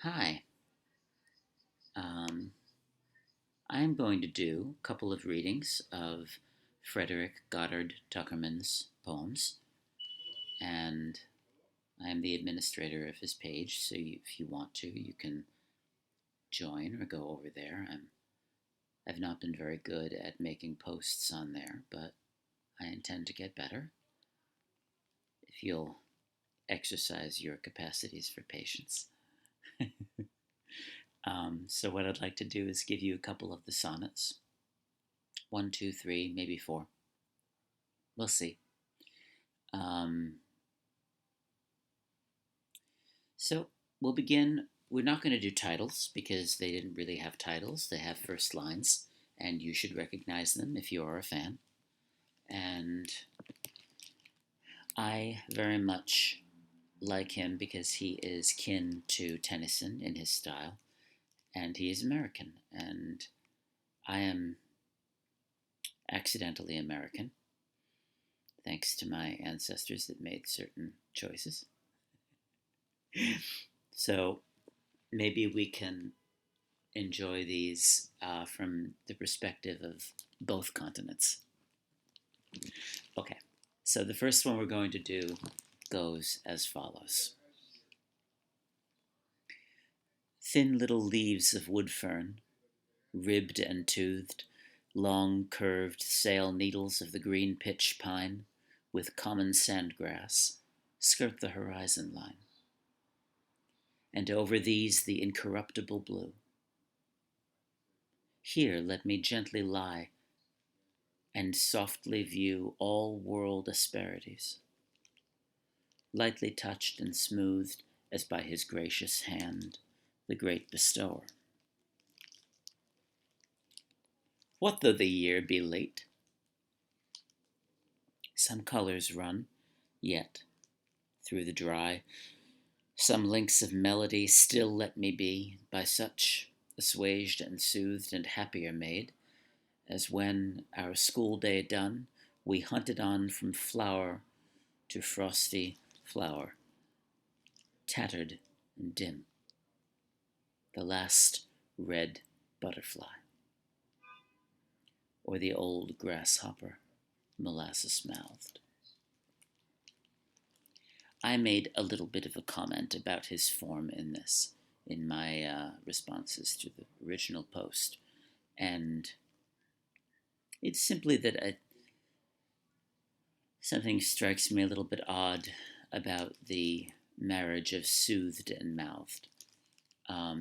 Hi. Um, I'm going to do a couple of readings of Frederick Goddard Tuckerman's poems, and I am the administrator of his page, so if you want to, you can join or go over there. I've not been very good at making posts on there, but I intend to get better if you'll exercise your capacities for patience. So, what I'd like to do is give you a couple of the sonnets one, two, three, maybe four. We'll see. Um, so we'll begin. We're not going to do titles because they didn't really have titles. They have first lines, and you should recognize them if you are a fan. And I very much like him because he is kin to Tennyson in his style, and he is American, and I am accidentally American, thanks to my ancestors that made certain choices. So maybe we can enjoy these from the perspective of both continents. Okay, so the first one we're going to do goes as follows. Thin little leaves of wood fern, ribbed and toothed, long curved sail needles of the green pitch pine, with common sandgrass, skirt the horizon line. And over these the incorruptible blue. Here let me gently lie and softly view all world asperities, lightly touched and smoothed as by his gracious hand, the great bestower. What though the year be late? Some colors run, yet, through the dry, some links of melody still let me be, by such assuaged and soothed and happier made, as when, our school day done, we hunted on from flower to frosty flower, tattered and dim, the last red butterfly, or the old grasshopper, molasses-mouthed. I made a little bit of a comment about his form in this, in my responses to the original post, and it's simply that something strikes me a little bit odd about the marriage of soothed and mouthed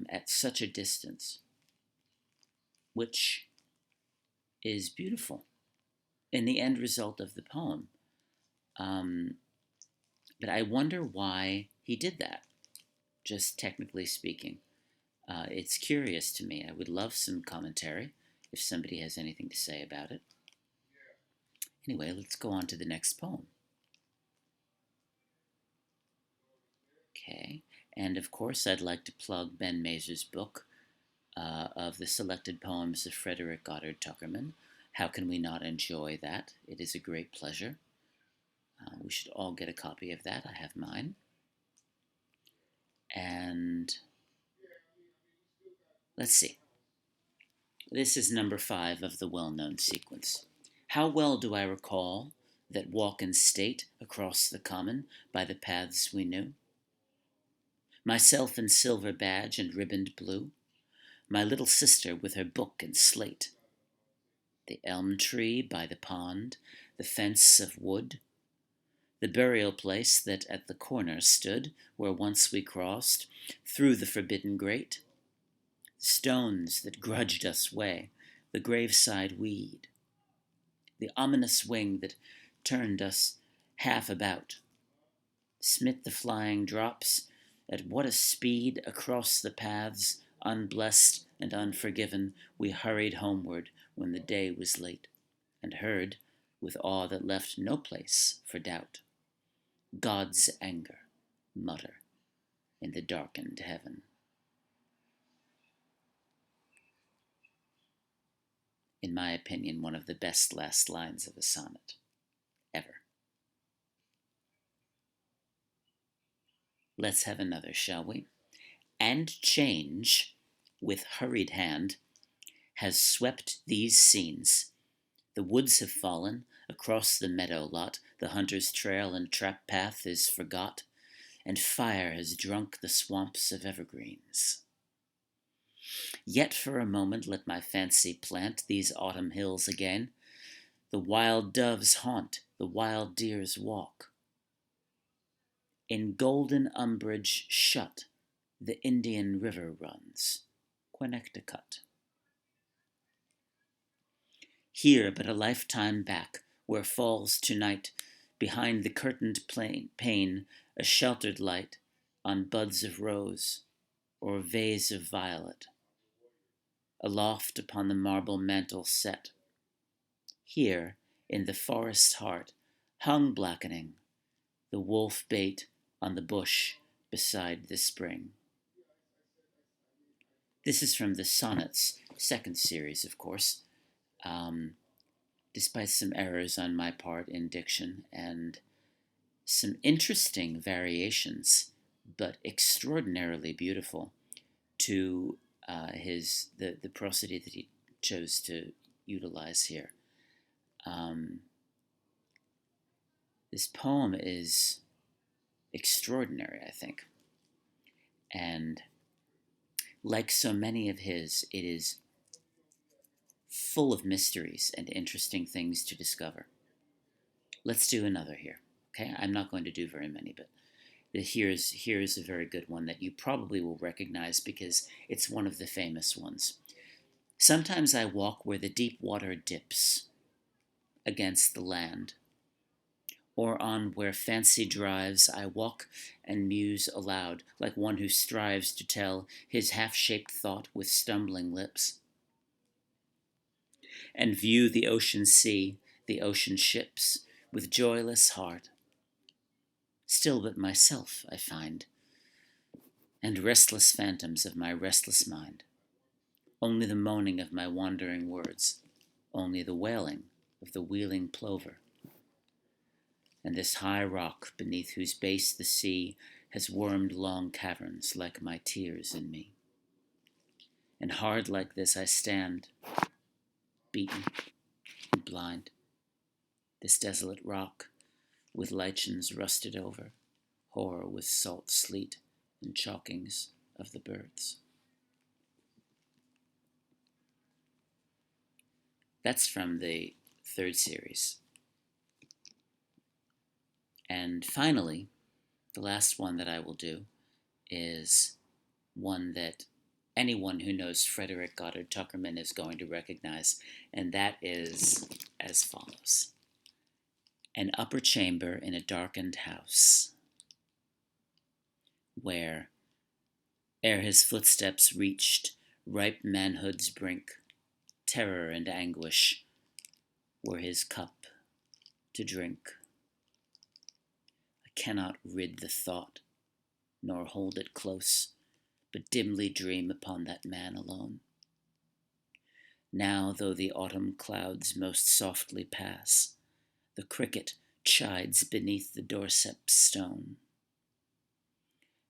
at such a distance, which is beautiful in the end result of the poem. Um, but I wonder why he did that, just technically speaking. It's curious to me. I would love some commentary if somebody has anything to say about it. Anyway, let's go on to the next poem. Okay, and of course, I'd like to plug Ben Mazur's book of the selected poems of Frederick Goddard Tuckerman. How can we not enjoy that? It is a great pleasure. We should all get a copy of that. I have mine. And let's see. This is number 5 of the well-known sequence. How well do I recall that walk in state across the common by the paths we knew? Myself in silver badge and ribboned blue, my little sister with her book and slate, the elm tree by the pond, the fence of wood, the burial place that at the corner stood, where once we crossed, through the forbidden grate, stones that grudged us way, the graveside weed, the ominous wing that turned us half about, smit the flying drops, at what a speed across the paths, unblessed and unforgiven, we hurried homeward when the day was late, and heard, with awe that left no place for doubt, God's anger mutter in the darkened heaven. In my opinion, one of the best last lines of a sonnet ever. Let's have another, shall we? And change, with hurried hand, has swept these scenes. The woods have fallen across the meadow lot, the hunter's trail and trap path is forgot, and fire has drunk the swamps of evergreens. Yet for a moment let my fancy plant these autumn hills again. The wild doves haunt, the wild deers walk. In golden umbrage shut, the Indian river runs, Quonnecticut. Here but a lifetime back, where falls tonight, behind the curtained pane, a sheltered light on buds of rose or vase of violet, aloft upon the marble mantel set. Here, in the forest's heart, hung blackening, the wolf bait on the bush beside the spring. This is from the Sonnets, second series, of course, despite some errors on my part in diction and some interesting variations, but extraordinarily beautiful, to the prosody that he chose to utilize here. This poem is extraordinary, I think, and like so many of his, it is full of mysteries and interesting things to discover. Let's do another here, okay? I'm not going to do very many, but here's a very good one that you probably will recognize because it's one of the famous ones. Sometimes I walk where the deep water dips against the land, or on where fancy drives, I walk and muse aloud, like one who strives to tell his half-shaped thought with stumbling lips, and view the ocean sea, the ocean ships, with joyless heart. Still but myself I find, and restless phantoms of my restless mind, only the moaning of my wandering words, only the wailing of the wheeling plover, and this high rock beneath whose base the sea has wormed long caverns like my tears in me. And hard like this I stand, beaten and blind, this desolate rock with lichens rusted over, hoar with salt sleet and chalkings of the birds. That's from the third series. And finally, the last one that I will do is one that anyone who knows Frederick Goddard Tuckerman is going to recognize, and that is as follows. An upper chamber in a darkened house, where, ere his footsteps reached ripe manhood's brink, terror and anguish were his cup to drink. I cannot rid the thought, nor hold it close, but dimly dream upon that man alone. Now, though the autumn clouds most softly pass, the cricket chides beneath the doorstep stone,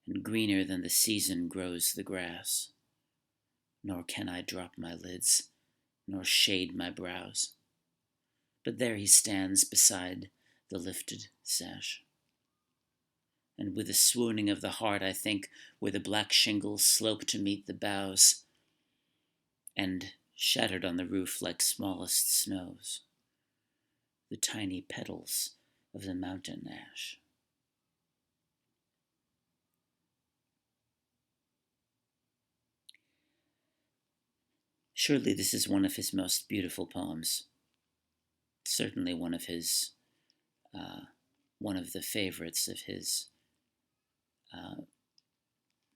and greener than the season grows the grass, nor can I drop my lids, nor shade my brows. But there he stands beside the lifted sash. And with a swooning of the heart I think where the black shingles slope to meet the boughs, and shattered on the roof like smallest snows, the tiny petals of the mountain ash. Surely this is one of his most beautiful poems. Certainly one of the favorites of his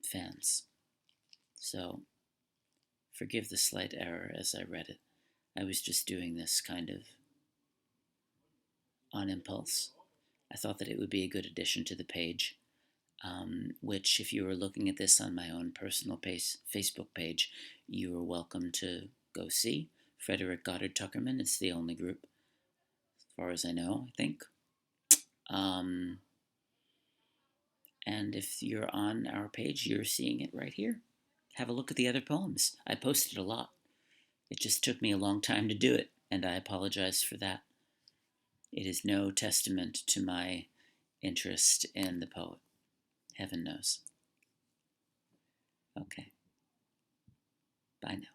fans. So, forgive the slight error as I read it. I was just doing this kind of on impulse. I thought that it would be a good addition to the page, which, if you were looking at this on my own personal Facebook page, you are welcome to go see. Frederick Goddard Tuckerman, it's the only group, as far as I know, I think. And if you're on our page, you're seeing it right here. Have a look at the other poems. I posted a lot. It just took me a long time to do it, and I apologize for that. It is no testament to my interest in the poet. Heaven knows. Okay. Bye now.